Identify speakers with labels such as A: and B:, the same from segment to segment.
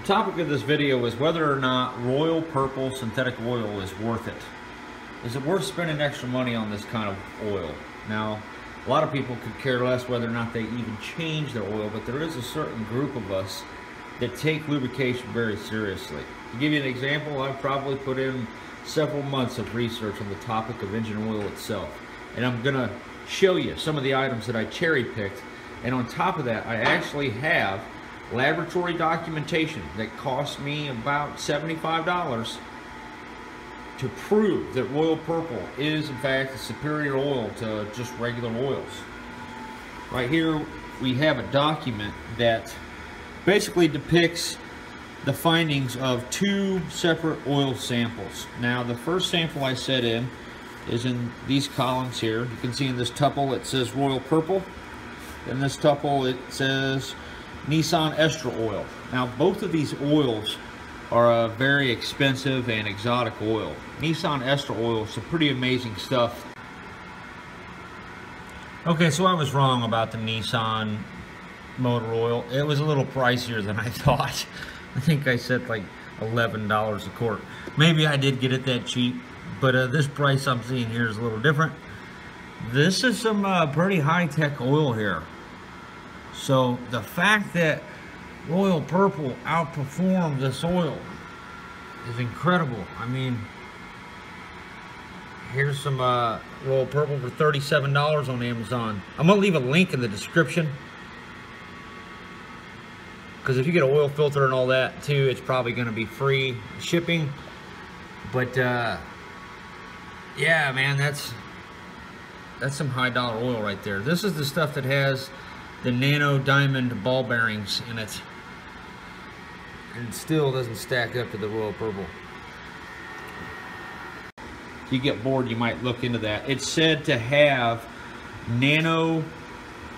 A: The topic of this video is whether or not Royal Purple synthetic oil is worth it. Is it worth spending extra money on this kind of oil? Now, a lot of people could care less whether or not they even change their oil, but there is a certain group of us that take lubrication very seriously. To give you an example, I've probably put in several months of research on the topic of engine oil itself. And I'm going to show you some of the items that I cherry-picked. And on top of that, I actually have laboratory documentation that cost me about $75 to prove that Royal Purple is in fact a superior oil to just regular oils. Right here we have a document that basically depicts the findings of two separate oil samples. Now, the first sample I set in is in these columns here. You can see in this tuple it says Royal Purple. In this tuple it says Nissan Ester oil. Now, both of these oils are a very expensive and exotic oil. Nissan Ester oil is some pretty amazing stuff. Okay, so I was wrong about the Nissan motor oil. It was a little pricier than I thought. I think I said like $11 a quart. Maybe I did get it that cheap, but this price I'm seeing here is a little different. This is some pretty high-tech oil here. So the fact that Royal Purple outperformed this oil is incredible. I mean, here's some Royal Purple for $37 on Amazon. I'm gonna leave a link in the description, because if you get an oil filter and all that too, it's probably gonna be free shipping. But yeah, man, that's some high dollar oil right there. This is the stuff that has the nano diamond ball bearings in it, and it still doesn't stack up to the Royal Purple. If you get bored, you might look into that. It's said to have nano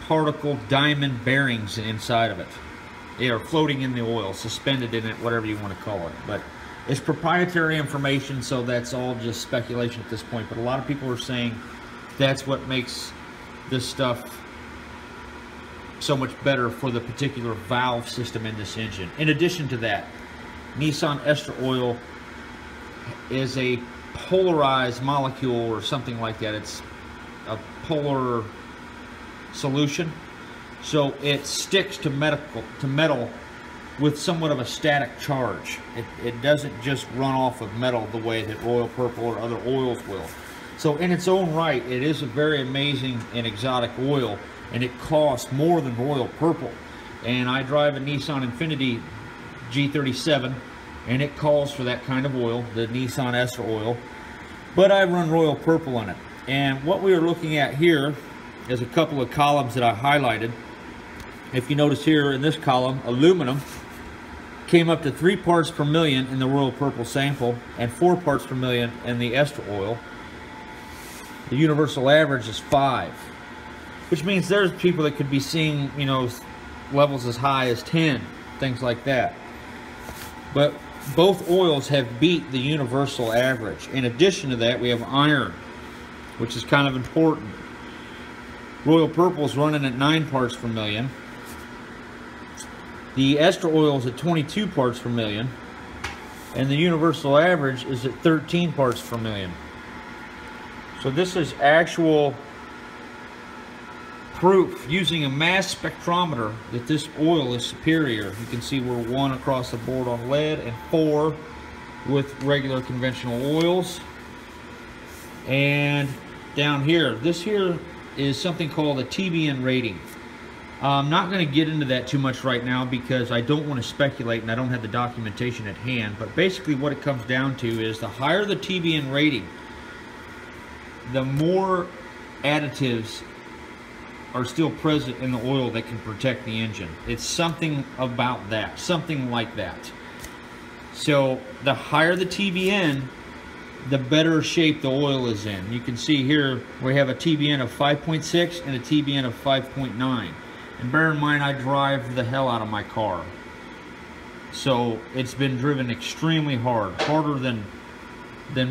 A: particle diamond bearings inside of it. They are floating in the oil, suspended in it, whatever you want to call it. But it's proprietary information, so that's all just speculation at this point. But a lot of people are saying that's what makes this stuff so much better for the particular valve system in this engine. In addition to that, Nissan Ester oil is a polarized molecule or something like that. It's a polar solution, so it sticks to metal with somewhat of a static charge. It doesn't just run off of metal the way that Royal Purple or other oils will. So in its own right, it is a very amazing and exotic oil, and it costs more than Royal Purple. And I drive a Nissan Infiniti G37, and it calls for that kind of oil, the Nissan Ester oil, but I run Royal Purple on it. And what we are looking at here is a couple of columns that I highlighted. If you notice here in this column, aluminum came up to 3 parts per million in the Royal Purple sample and 4 parts per million in the Ester oil. The universal average is 5, which means there's people that could be seeing, you know, levels as high as 10, things like that. But both oils have beat the universal average. In addition to that, we have iron, which is kind of important. Royal Purple is running at 9 parts per million. The Ester oil is at 22 parts per million, and the universal average is at 13 parts per million. So this is actual proof using a mass spectrometer that this oil is superior. You can see we're 1 across the board on lead and 4 with regular conventional oils. And down here, this here is something called a TBN rating. I'm not going to get into that too much right now because I don't want to speculate and I don't have the documentation at hand. But basically what it comes down to is the higher the TBN rating, the more additives are still present in the oil that can protect the engine. It's something about that, something like that. So the higher the TBN, the better shape the oil is in. You can see here we have a TBN of 5.6 and a TBN of 5.9. And bear in mind, I drive the hell out of my car. So it's been driven extremely hard, harder than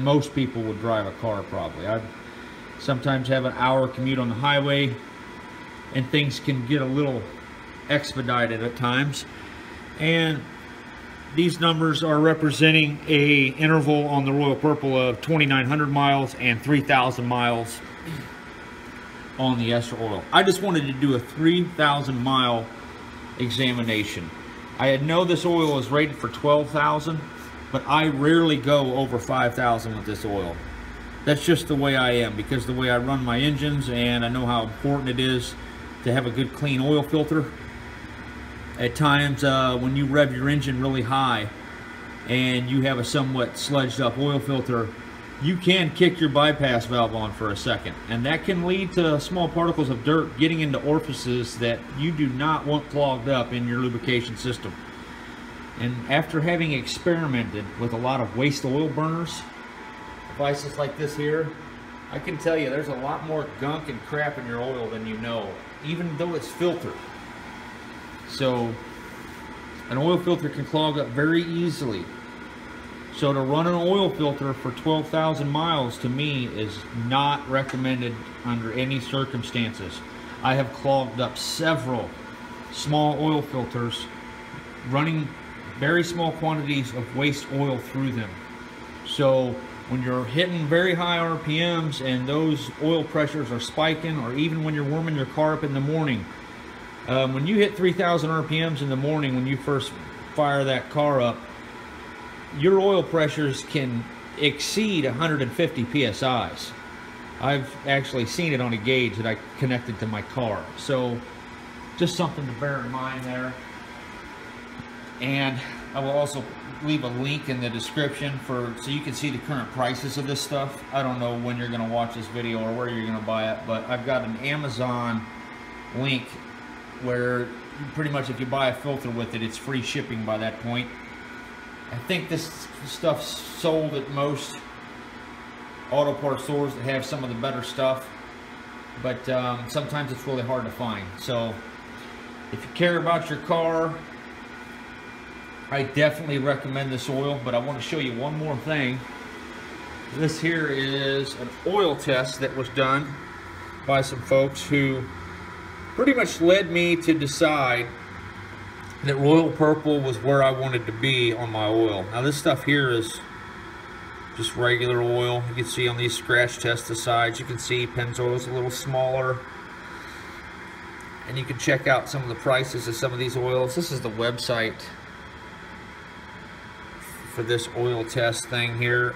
A: most people would drive a car probably. I sometimes have an hour commute on the highway, and things can get a little expedited at times. And these numbers are representing a interval on the Royal Purple of 2,900 miles and 3,000 miles on the ester oil. I just wanted to do a 3,000 mile examination. I know this oil is rated for 12,000, but I rarely go over 5,000 with this oil. That's just the way I am, because the way I run my engines, and I know how important it is to have a good clean oil filter. At times when you rev your engine really high and you have a somewhat sludged up oil filter, you can kick your bypass valve on for a second, and that can lead to small particles of dirt getting into orifices that you do not want clogged up in your lubrication system. And after having experimented with a lot of waste oil burners, devices like this here, I can tell you there's a lot more gunk and crap in your oil than you know, even though it's filtered. So an oil filter can clog up very easily. So to run an oil filter for 12,000 miles to me is not recommended under any circumstances. I have clogged up several small oil filters running very small quantities of waste oil through them. So when you're hitting very high RPMs and those oil pressures are spiking, or even when you're warming your car up in the morning, when you hit 3,000 RPMs in the morning, when you first fire that car up, your oil pressures can exceed 150 PSIs. I've actually seen it on a gauge that I connected to my car. So just something to bear in mind there. And I will also leave a link in the description so you can see the current prices of this stuff. I don't know when you're going to watch this video or where you're going to buy it, but I've got an Amazon link where pretty much if you buy a filter with it, it's free shipping by that point. I think this stuff's sold at most auto parts stores that have some of the better stuff, but sometimes it's really hard to find. So if you care about your car, I definitely recommend this oil. But I want to show you one more thing. This here is an oil test that was done by some folks who pretty much led me to decide that Royal Purple was where I wanted to be on my oil. Now this stuff here is just regular oil. You can see on these scratch test the sides, you can see Pennzoil is a little smaller. And you can check out some of the prices of some of these oils. This is the website for this oil test thing here.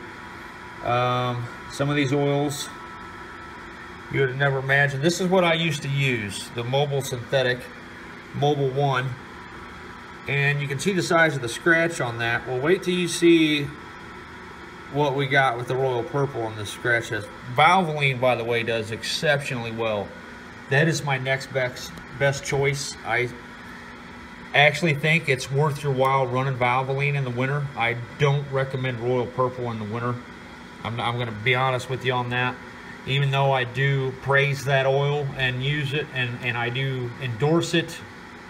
A: Some of these oils you would have never imagined. This is what I used to use, the Mobil Synthetic, Mobil 1. And you can see the size of the scratch on that. Well, wait till you see what we got with the Royal Purple on this scratch test. Valvoline, by the way, does exceptionally well. That is my next best choice. I actually think it's worth your while running Valvoline in the winter. I don't recommend Royal Purple in the winter. I'm going to be honest with you on that. Even though I do praise that oil and use it, and I do endorse it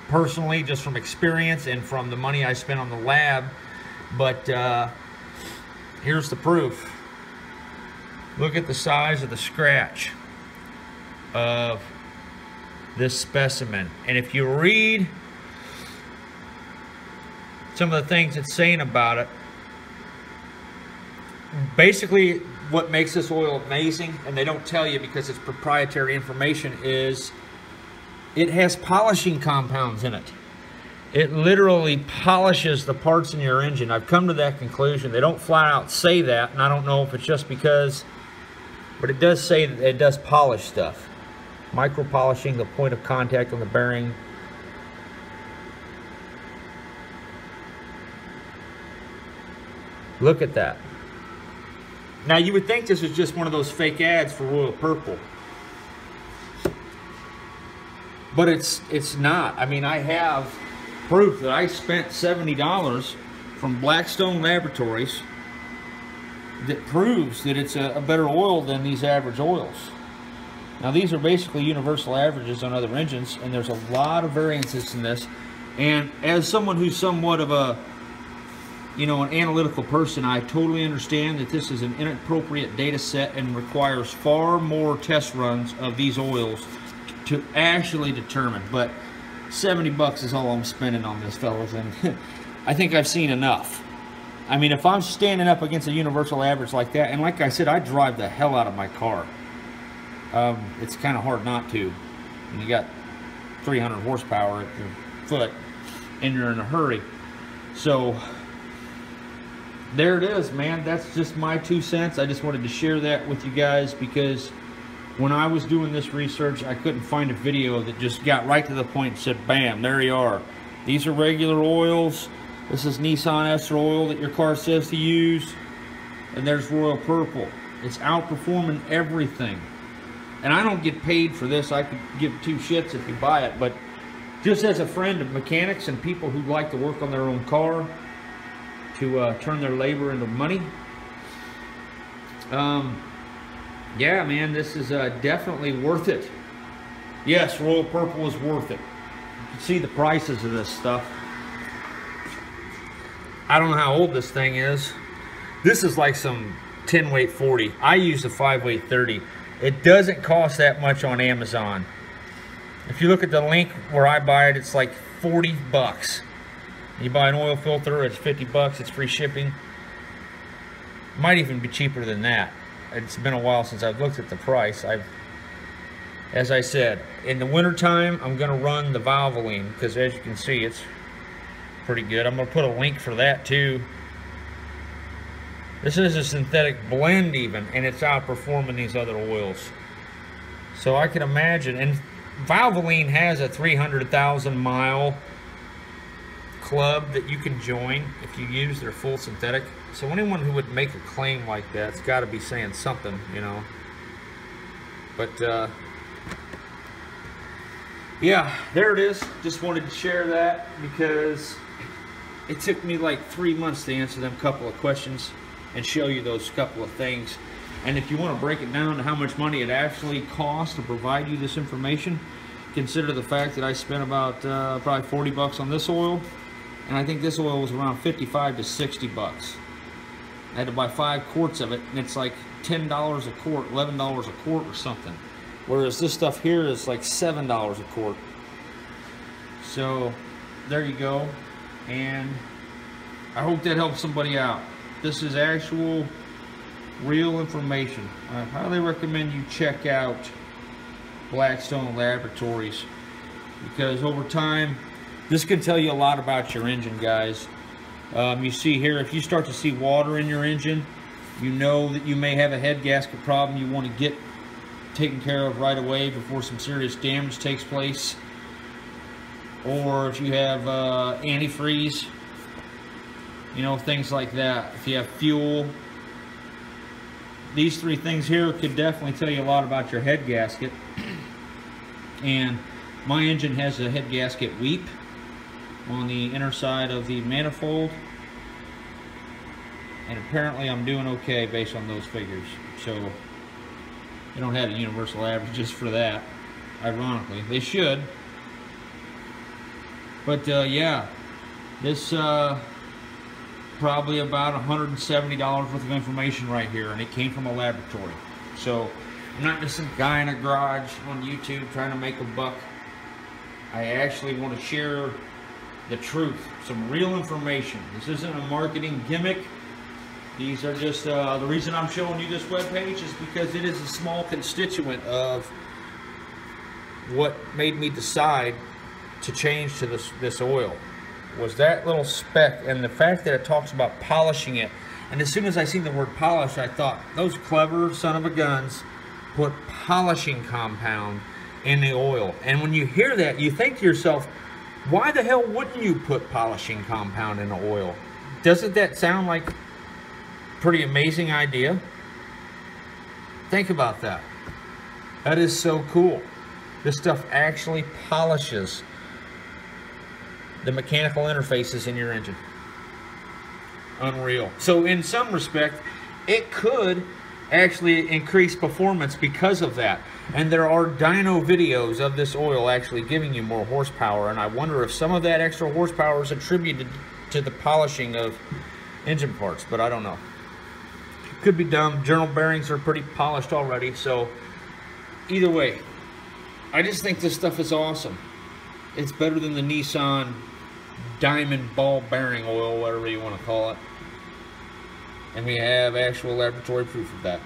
A: personally just from experience and from the money I spent on the lab. But here's the proof. Look at the size of the scratch of this specimen. And if you read some of the things it's saying about it, basically what makes this oil amazing, and they don't tell you because it's proprietary information, is it has polishing compounds in it. It literally polishes the parts in your engine. I've come to that conclusion. They don't flat out say that, and I don't know if it's just because, but it does say that it does polish stuff. Micro polishing the point of contact on the bearing. Look at that. Now you would think this is just one of those fake ads for Royal Purple, but it's not. I mean, I have proof that I spent $70 from Blackstone Laboratories that proves that it's a better oil than these average oils. Now these are basically universal averages on other engines, and there's a lot of variances in this. And as someone who's somewhat of a, an analytical person, I totally understand that this is an inappropriate data set and requires far more test runs of these oils to actually determine. But $70 is all I'm spending on this, fellas, and I think I've seen enough. I mean, if I'm standing up against a universal average like that, and like I said, I drive the hell out of my car. It's kind of hard not to. And you got 300 horsepower at your foot, and you're in a hurry. So, there it is, man. That's just my 2 cents. I just wanted to share that with you guys because when I was doing this research, I couldn't find a video that just got right to the point and said, bam, there you are. These are regular oils. This is Nissan Ester oil that your car says to use. And there's Royal Purple. It's outperforming everything. And I don't get paid for this. I could give 2 shits if you buy it. But just as a friend of mechanics and people who like to work on their own car to turn their labor into money. Yeah, man, this is definitely worth it. Yes, Royal Purple is worth it. You can see the prices of this stuff. I don't know how old this thing is. This is like some 10 weight 40. I use a 5 weight 30. It doesn't cost that much on Amazon. If you look at the link where I buy it, it's like 40 bucks. You buy an oil filter, it's 50 bucks, it's free shipping. Might even be cheaper than that. It's been a while since I've looked at the price. As I said, in the wintertime, I'm going to run the Valvoline because as you can see, it's pretty good. I'm going to put a link for that too. This is a synthetic blend even, and it's outperforming these other oils. So I can imagine, and Valvoline has a 300,000 mile club that you can join if you use their full synthetic. So anyone who would make a claim like that's got to be saying something, you know. But yeah, there it is. Just wanted to share that because it took me like 3 months to answer them couple of questions and show you those couple of things. And if you want to break it down to how much money it actually costs to provide you this information, consider the fact that I spent about probably 40 bucks on this oil, and I think this oil was around 55 to 60 bucks. I had to buy 5 quarts of it, and it's like $10 a quart, $11 a quart or something. Whereas this stuff here is like $7 a quart. So there you go, and I hope that helps somebody out. This is actual, real information. I highly recommend you check out Blackstone Laboratories because over time, this can tell you a lot about your engine, guys. You see here, if you start to see water in your engine, you know that you may have a head gasket problem you want to get taken care of right away before some serious damage takes place. Or if you have antifreeze, you know, things like that. If you have fuel, these 3 things here could definitely tell you a lot about your head gasket. And my engine has a head gasket weep on the inner side of the manifold, and apparently I'm doing okay based on those figures. So they don't have a universal average just for that, ironically. They should. But yeah, this probably about $170 worth of information right here, and it came from a laboratory. So I'm not just some guy in a garage on YouTube trying to make a buck. I actually want to share the truth, some real information. This isn't a marketing gimmick. These are just, the reason I'm showing you this webpage is because it is a small constituent of what made me decide to change to this oil. Was that little speck and the fact that it talks about polishing it. And as soon as I seen the word polish, I thought, those clever son of a guns put polishing compound in the oil. And when you hear that, you think to yourself, why the hell wouldn't you put polishing compound in the oil? Doesn't that sound like a pretty amazing idea? Think about that. That is so cool. This stuff actually polishes the mechanical interfaces in your engine. Unreal. So in some respect, it could actually increase performance because of that. And there are dyno videos of this oil actually giving you more horsepower, and I wonder if some of that extra horsepower is attributed to the polishing of engine parts, but I don't know. Could be dumb. Journal bearings are pretty polished already, so either way, I just think this stuff is awesome. It's better than the Nissan diamond ball bearing oil, whatever you want to call it. And we have actual laboratory proof of that.